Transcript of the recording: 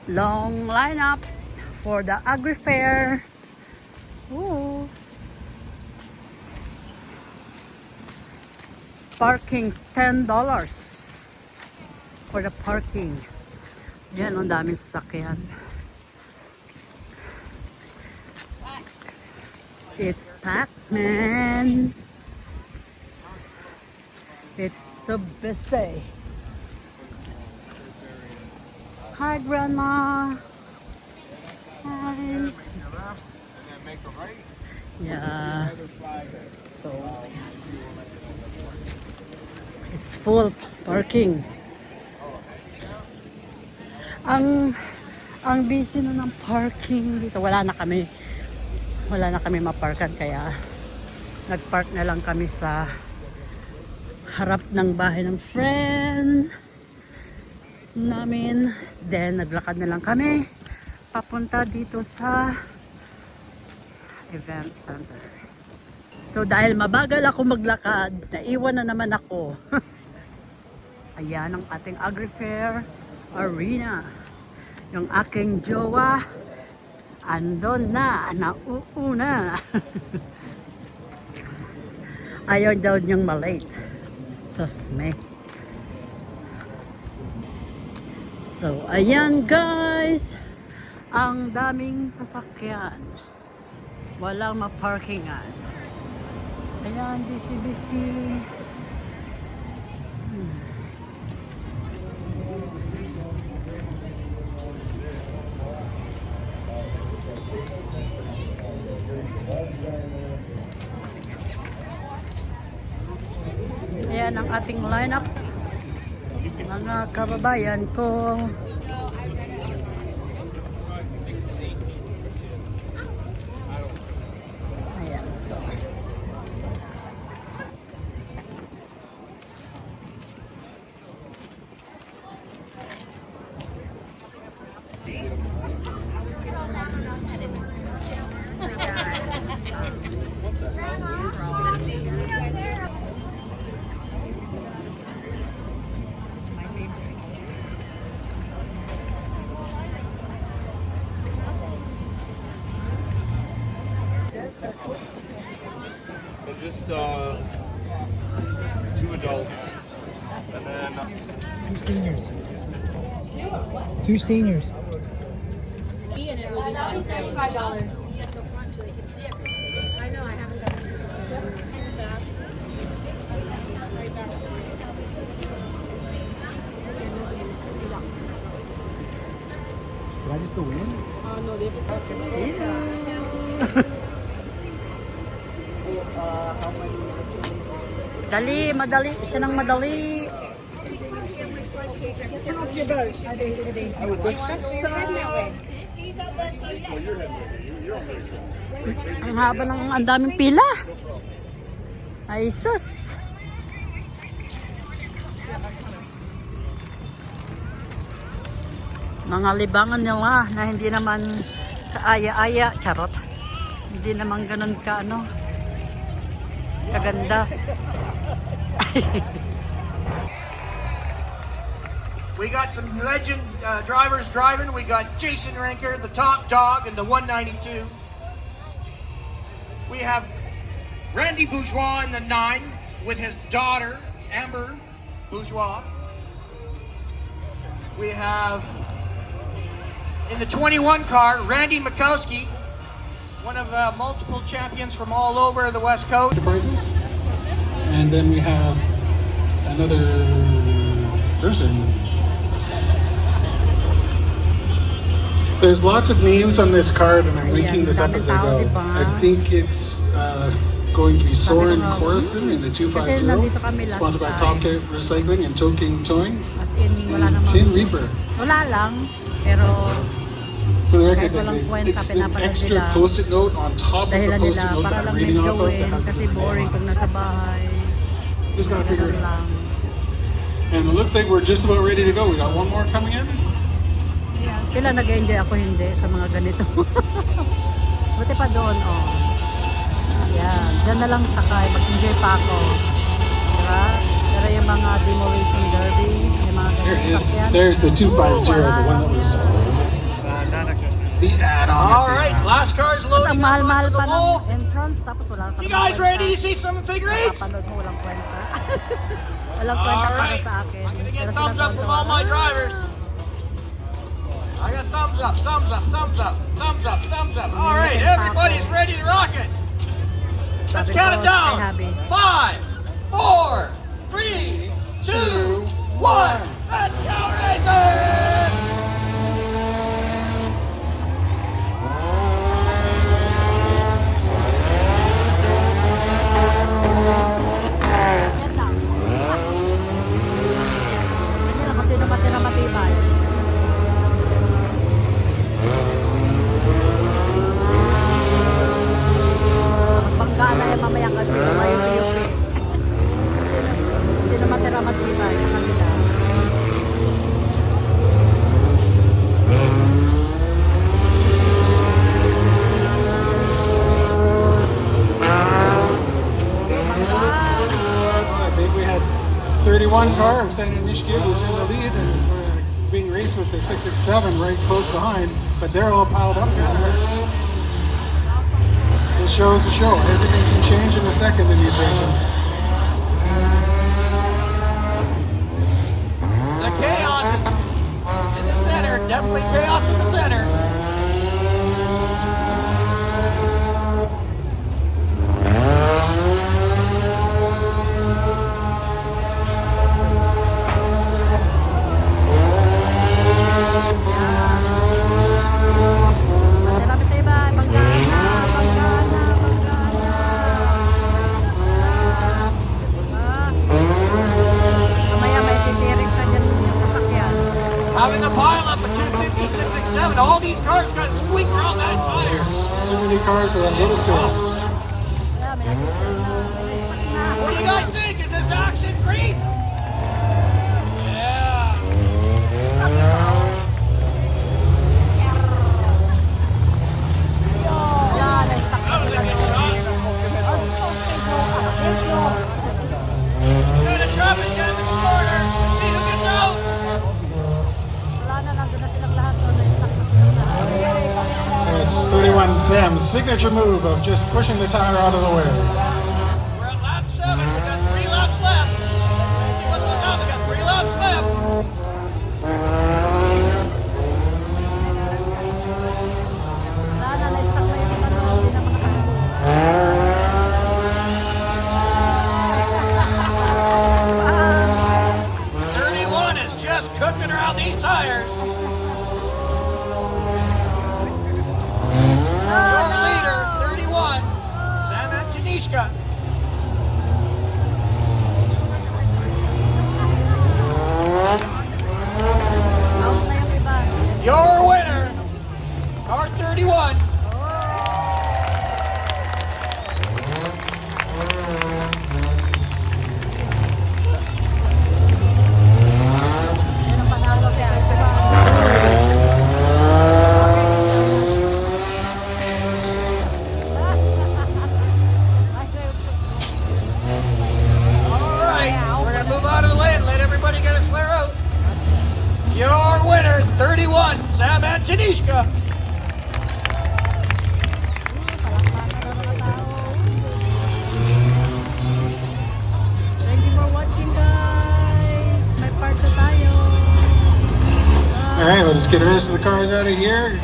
Long lineup for the agri fair. Ooh. Parking $10 for the parking. Diyan ang daming sasakyan. It's packed, man. It's so busy. Hi, Grandma. Hi. Yeah. So, yes. It's full parking. Ang busy na ng parking dito. Wala na kami maparkan, kaya nagpark na lang kami sa harap ng bahay ng friend namin. Then naglakad na lang kami papunta dito sa event center. So dahil mabagal ako maglakad, naiwan na naman ako. Ayan ang ating agri fair arena. Yung aking jowa andon na, nauuna. Ayaw daw niyang malate. Sosme. So, ayan guys. Ang daming sasakyan. Walang maparkingan. Ayan, busy-busy. Ayan ang ating lineup, mga kababayan ko. Ayan, so just 2 adults and then 2 seniors. 2 seniors. And it will be $75. I know, I haven't done Did I just go in? Oh, no, they have dali, madali, siya ng madali. Ang haba ng, ang daming pila. Ay sus. Mga libangan nila na hindi naman kaaya-aya, charot. Hindi naman ganun ka ano, kaganda. We got some legend drivers driving. We got Jason Ranker, the top dog, in the 192. We have Randy Bourgeois in the 9 with his daughter, Amber Bourgeois. We have in the 21 car, Randy Mikowski, one of multiple champions from all over the West Coast. Prizes. And then we have another person. There's lots of names on this card, and I'm linking this up as I go. I think it's going to be Soren Corson in the 250, sponsored by Top Cat Recycling and Toking Towing, and Tin Reaper. Wala lang, pero For the record, it's an extra post-it note on top of the post-it note that I'm reading off of that has kasi the boring pag nasa bahay. Just gotta figure it out. And it looks like we're just about ready to go. We got one more coming in. Sila nag-enjoy, ako hindi sa mga ganito. Buti pa doon, oh. Yan, dyan na lang sakay, mag-enjoy pa ako. Diba? Pero yung mga demolition derby, yung mga There ganito it is. sakyan. There's the 250, Wala the one that was lang. the add-on. All that they right, asked. last car is Ang loading up mahal-mahal onto pa the ng wall. entrance, tapos wala ka You namang guys ready to kwenta. see some figure eights? Kapanood mo, walang kwenta. Walang kwenta All para right, sa akin. I'm gonna get Pero thumbs up from sinasawsawan. all my drivers. I got thumbs up, thumbs up, thumbs up, thumbs up, thumbs up. All right, everybody's ready to rock it. Let's Sabi count ko, it down. ay, habi. 5, 4, 3, 2, 1. Let's go racing! Yan lang. Ganyan lang, kung sino matira matibay. Bangga na yan mamaya kasi mayupi-yupi. Sino matira matibay sa kanila. I think we had 31 car of Santa Nishki was in the lead and being raced with the 667 right close behind, but they're all piled up down there. It shows the show. Everything can change in a second in these races. The chaos is in the center. Definitely chaos in the center. Matira matibay. Bangga na. Bangga na. Bangga na. Mamaya may titiring ka dyan yung sasakyan. Having a pile up of 250, 667. All these cars got to squeak around that tire. Too many cars for that little space. Yeah, may nag-stop na. May nag-stop na. What do you guys think? Is this action green? Yeah. Yeah, nag-stop na That was a sila good doon. shot. Trying to drop it down the corner. See who gets out. Wala na, nandun na silang lahat doon. Nag-stop na sila. And it's 31 Sam's signature move of just pushing the tire out of the way. We're at lap 7. We got 3 laps left. What's going on? We got 3 laps left. Wala na, nag-stop na yung iba doon. Hindi na makatakbo. 31 is just cooking around these tires. Your leader, 31, Sam Antonishka. Out na yung iba. Your winner, car 31. Yan ang panalo si Esteban. All right, we're going to move out of the way and let everybody get a clear out. Your winner, 31, Sam Antonishka. Thank you for watching, guys. May part na tayo. All right, we'll just get the rest of the cars out of here.